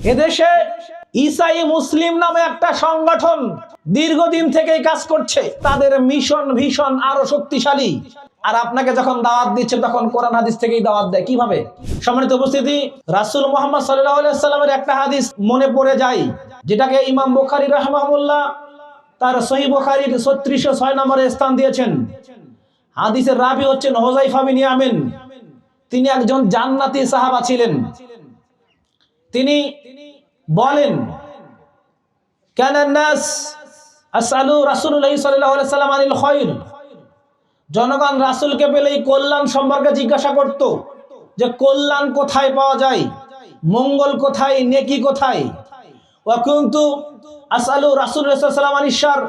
এদেশে ইসাই মুসলিম নামে একটা সংগঠন দীর্ঘদিন থেকেই কাজ করছে। তাদের মিশন ভীষণ আরো শক্তিশালী। আর আপনাকে যখন দাওয়াত দিচ্ছে তখন কোরআন হাদিস থেকেই দাওয়াত দেয়। কিভাবে? সম্মানিত উপস্থিতি, রাসূল মুহাম্মদ সাল্লাল্লাহু আলাইহি ওয়াসাল্লামের একটা হাদিস মনে পড়ে যায়, যেটাকে ইমাম বুখারী রাহিমাহুল্লাহ তার সহিহ বুখারীর 3606 নম্বরে স্থান দিয়েছেন। হাদিসের রাবি হচ্ছেন হুযায়ফা বিন ইয়ামিন। তিনি একজন জান্নাতি সাহাবা ছিলেন। তিনি বলেন, কানান নাস আসআলু রাসূলুল্লাহ সাল্লাল্লাহু আলাইহি ওয়াসাল্লাম আনিল খায়র। জনগণ রাসূলকে পেলেই কল্যাণ সম্পর্কে জিজ্ঞাসা করত, যে কল্যাণ কোথায় পাওয়া যায়, মঙ্গল কোথায়, নেকি কোথায়। ওয়া কুনতু আসআলু রাসূলুল্লাহ সাল্লাল্লাহু আলাইহি ওয়াসাল্লাম আনিশ শার।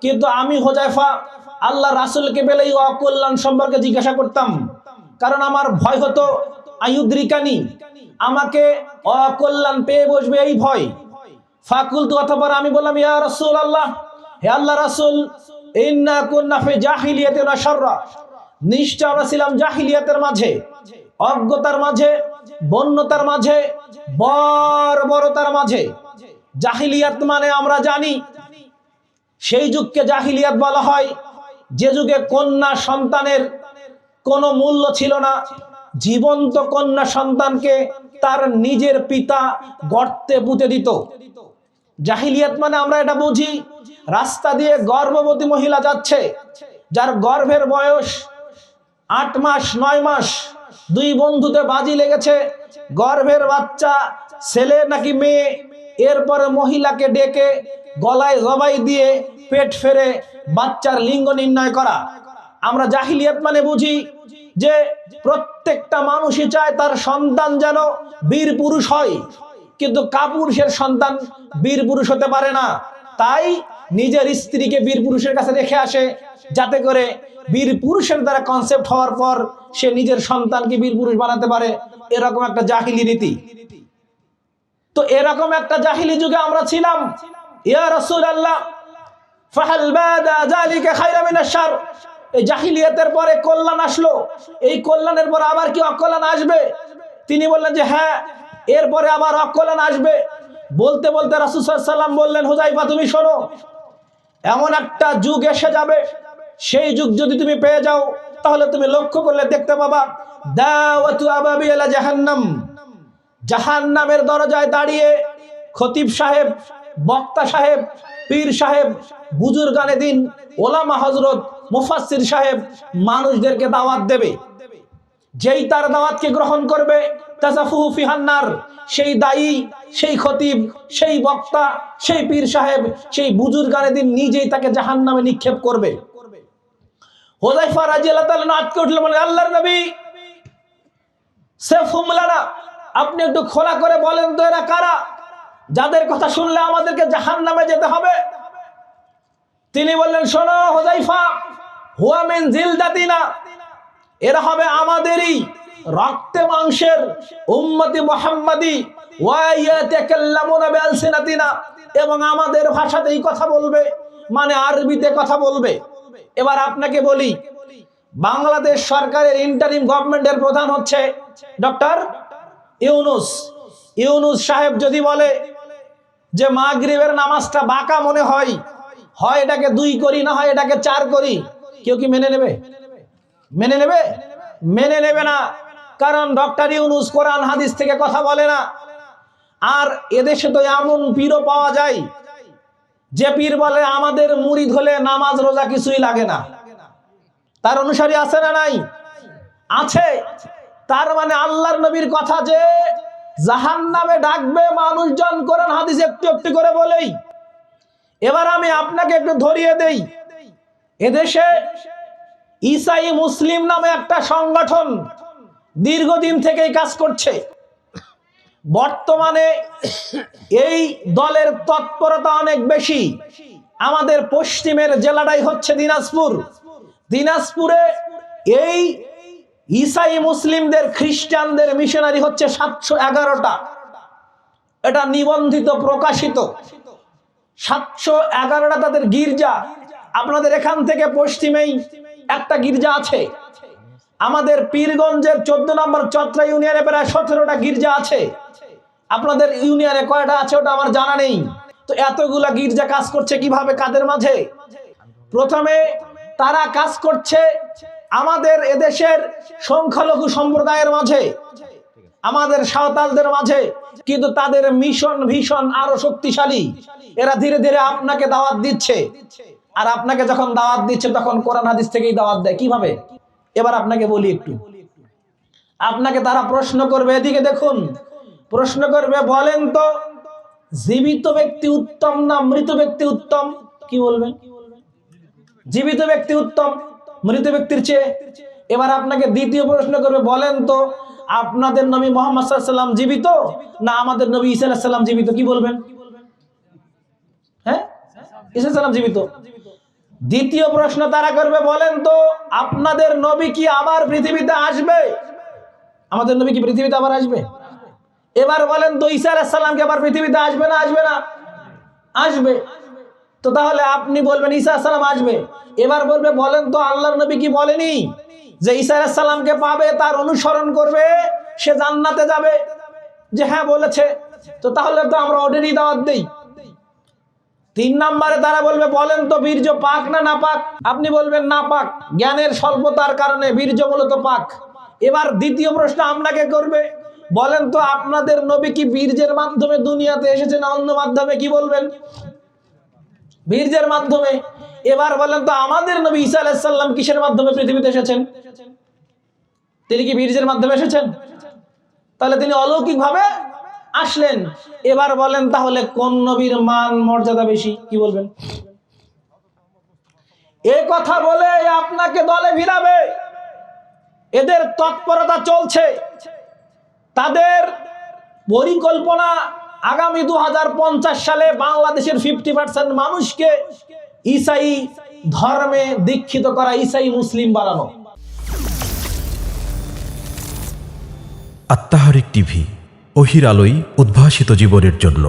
কিন্তু আমি হুযায়ফা আল্লাহ রাসূলকে পেলেই অকল্যাণ সম্পর্কে জিজ্ঞাসা করতাম, কারণ আমার ভয় হতো আয়ুদ্রিকানি, আমাকে অকল্যাণ পেয়ে বসবে এই ভয়। ফাকুলতু, অতঃপর আমি বললাম, ইয়া রাসূলুল্লাহ, হে আল্লাহ রাসূল, ইন্না কুন্না ফি জাহিলিয়াতিন ওয়া শাররা। নিশ্চয় আমরা ছিলাম জাহিলিয়াতের মাঝে, অজ্ঞতার মাঝে, বন্যতার মাঝে, বর্বরতার মাঝে। জাহিলিয়াত মানে আমরা জানি সেই যুগকে জাহিলিয়াত বলা হয় যে যুগে কন্যা সন্তানের কোনো মূল্য ছিল না। জীবন্ত কন্যা সন্তানকে তার নিজের পিতা গর্তে পুঁতে দিত। জাহিলিয়াত মানে আমরা এটা বুঝি, রাস্তা দিয়ে গর্ভবতী মহিলা যাচ্ছে, যার গর্ভের বয়স 8 মাস 9 মাস, দুই বন্ধুতে বাজি লেগেছে, গর্ভের বাচ্চা ছেলে নাকি মেয়ে, এরপরে মহিলাকে ডেকে গলায় জবাই দিয়ে পেট ফেরে বাচ্চার লিঙ্গ নির্ণয় করা। আমরা জাহিলিয়াত মানে বুঝি যে প্রত্যেকটা মানুষই চায় তার সন্তান যেন বীর পুরুষ হয়, কিন্তু কাপুরুষের সন্তান বীর পুরুষ হতে পারে না। তাই নিজের স্ত্রীকে বীর পুরুষের কাছে রেখে আসে, যাতে করে বীর পুরুষের দ্বারা কনসেপ্ট হওয়ার পর সে নিজের সন্তানকে বীর পুরুষ বানাতে পারে। এরকম একটা জাহিলি রীতি। তো এরকম একটা জাহিলি যুগে আমরা ছিলাম। ইয়া রাসূলুল্লাহ, ফাহাল বাদা যালিকা খায়রা মিনাশ শার। এই জাহিলিয়াতের পরে কল্যাণ আসলো, এই কল্যাণের পর আবার কি অকল্যাণ আসবে? তিনি বললেন যে হ্যাঁ, এরপরে আবার অকল্যাণ আসবে। বলতে বলতে রাসূল সাল্লাল্লাহু আলাইহি ওয়াসাল্লাম বললেন, হুযায়ফা তুমি শোনো, এমন একটা যুগ এসে যাবে, সেই যুগ যদি তুমি পেয়ে যাও তাহলে তুমি লক্ষ্য করলে দেখতে পাবা, দাওয়াতু আবাবি ইলা জাহান্নাম। জাহান্নামের দরজায় দাঁড়িয়ে খতিব সাহেব, বক্তা সাহেব, পীর সাহেব, বুজুর্গানে দিন, ওলামা হযরত, মুফাসসির সাহেব মানুষদেরকে দাওয়াত দেবে। যেই তার দাওয়াতকে গ্রহণ করবে, তাজাফুহু ফিহান নার, সেই দায়ী, সেই খতিব, সেই বক্তা, সেই পীর সাহেব, সেই বুজুর্গানে দিন নিজেই তাকে জাহান্নামে নিক্ষেপ করবে। হুযায়ফা রাদিয়াল্লাহু তাআলা আটকে উঠলেন, বলেন, আল্লাহর নবী, সিফহুম লানা, আপনি একটু খোলা করে বলেন তো এরা কারা, যাদের কথা শুনলে আমাদেরকে জাহান্নামে যেতে হবে। তিনি বললেন, শোনো হুযায়ফা, হুয়া মিন জিলদাতিনা, এরা হবে আমাদেরই রক্তে মাংসের উম্মতি মুহাম্মাদি, ওয়া ইয়াতাকাল্লামুনা বিআলসিনাতিনা, এবং আমাদের ভাষাতেই কথা বলবে, মানে আরবিতে কথা বলবে। এবার আপনাকে বলি, বাংলাদেশ সরকারের ইন্টারিম গভর্নমেন্টের প্রধান হচ্ছে ডক্টর ইউনূস। ইউনূস সাহেব যদি বলে যে মাগরিবের নামাজটা বাঁকা মনে হয়, হয় এটাকে 2 করি, না হয় এটাকে 4 করি, কেউ কি মেনে নেবে? মেনে নেবে? মেনে নেবে না। কারণ ডক্টর ইউনূস কোরআন হাদিস থেকে কথা বলে না। আর এদেশে তো এমন পীরও পাওয়া যায় যে পীর বলে আমাদের মুরিদ হলে নামাজ রোজা কিছুই লাগে না। তার অনুসারী আছে না নাই? আছে। তার মানে আল্লাহর নবীর কথা যে জাহান্নামে ডাকবে মানুষজন কোরআন হাদিস একটু একটু করে বলেই। এবার আমি আপনাকে একটু ধরিয়ে দেই, এদেশে ইসাই মুসলিম নামে একটা সংগঠন দীর্ঘদিন থেকেই কাজ করছে। বর্তমানে এই দলের তৎপরতা অনেক বেশি। আমাদের পশ্চিমের জেলাটাই হচ্ছে দিনাজপুর। দিনাজপুরে এই ইসাই মুসলিমদের, খ্রিস্টানদের মিশনারি হচ্ছে 711টা। এটা নিবন্ধিত, প্রকাশিত। 711টা তাদের গির্জা। আপনাদের এখান থেকে পশ্চিমেই একটা গির্জা আছে। আমাদের পীরগঞ্জের 14 নম্বর চত্রা ইউনিয়নে প্রায় 17টা গির্জা আছে। আপনাদের ইউনিয়নে কয়টা আছে ওটা আমার জানা নেই। তো এতগুলা গির্জা কাজ করছে কিভাবে, কাদের মাঝে? প্রথমে তারা কাজ করছে আমাদের এদেশের সংখ্যালঘু সম্প্রদায়ের মাঝে, আমাদের সাঁওতালদের মাঝে, কিন্তু তাদের মিশন ভীষণ আরো শক্তিশালী। এরা ধীরে ধীরে আপনাকে দাওয়াত দিচ্ছে, আর আপনাকে যখন দাওয়াত দিচ্ছে তখন কোরআন হাদিস থেকেই দাওয়াত দেয়। কিভাবে? এবার আপনাকে বলি একটু। আপনাকে তারা প্রশ্ন করবে, এদিকে দেখুন, প্রশ্ন করবে, বলেন তো জীবিত ব্যক্তি উত্তম না মৃত ব্যক্তি উত্তম? কি বলবেন? জীবিত ব্যক্তি উত্তম মৃত ব্যক্তির চেয়ে। এবার আপনাকে দ্বিতীয় প্রশ্ন করবে, বলেন তো আপনাদের নবী মুহাম্মদ সাল্লাল্লাহু আলাইহি ওয়াসাল্লাম জীবিত না আমাদের নবী ঈসা আলাইহিস সালাম জীবিত? কি বলবেন? হ্যাঁ, ঈসা আলাইহিস সালাম জীবিত। দ্বিতীয় প্রশ্ন তারা করবে, বলেন তো আপনাদের নবী কি আবার পৃথিবীতে আসবে? আমাদের নবী কি পৃথিবীতে আবার আসবে? এবার বলেন তো ঈসা আলাইহিস সালাম কি আবার পৃথিবীতে আসবে না আসবে না? আসবে। তো তাহলে আপনি বলবেন ঈসা আলাইহিস সালাম আসবে। এবার বলবে, বলেন তো আল্লাহর নবী কি বলেনি যে ঈসা আলাইহিস সালামকে পাবে, তার অনুসরণ করবে, সে জান্নাতে যাবে? যে হ্যাঁ বলেছে। তো তাহলে তো আমরা ওদেরই দাওয়াত দেই। তিন নম্বরে তারা বলবে, বলেন তো বীর্য পাক না নাপাক? আপনি বলবেন নাপাক, জ্ঞানের স্বল্পতার কারণে বীর্য মূলত পাক। এবার দ্বিতীয় প্রশ্ন আপনাকে করবে, বলেন তো আপনাদের নবী কি বীর্যের মাধ্যমে দুনিয়াতে এসেছেন না অন্য মাধ্যমে? কি বলবেন? বীর্যের মাধ্যমে। এবার বলেন তো আমাদের নবী ঈসা আলাইহিস সালাম কিসের মাধ্যমে পৃথিবীতে এসেছেন? তিনি কি বীর্যের মাধ্যমে এসেছেন? তাহলে তিনি অলৌকিক ভাবে আসলেন। এবার বলেন তাহলে কোন নবীর মান মর্যাদা বেশি? কি বলবেন? এই কথা বলে আপনাকে দলে ভিড়াবে। এদের তৎপরতা চলছে, তাদের পরিকল্পনা আগামী 2050 সালে বাংলাদেশের 50% মানুষকে ঈসাই ধর্মে দীক্ষিত করা, ঈসাই মুসলিম বানানো। আত্মাহারিক টিভি, ওহির আলোয় উদ্ভাসিত জীবনের জন্য।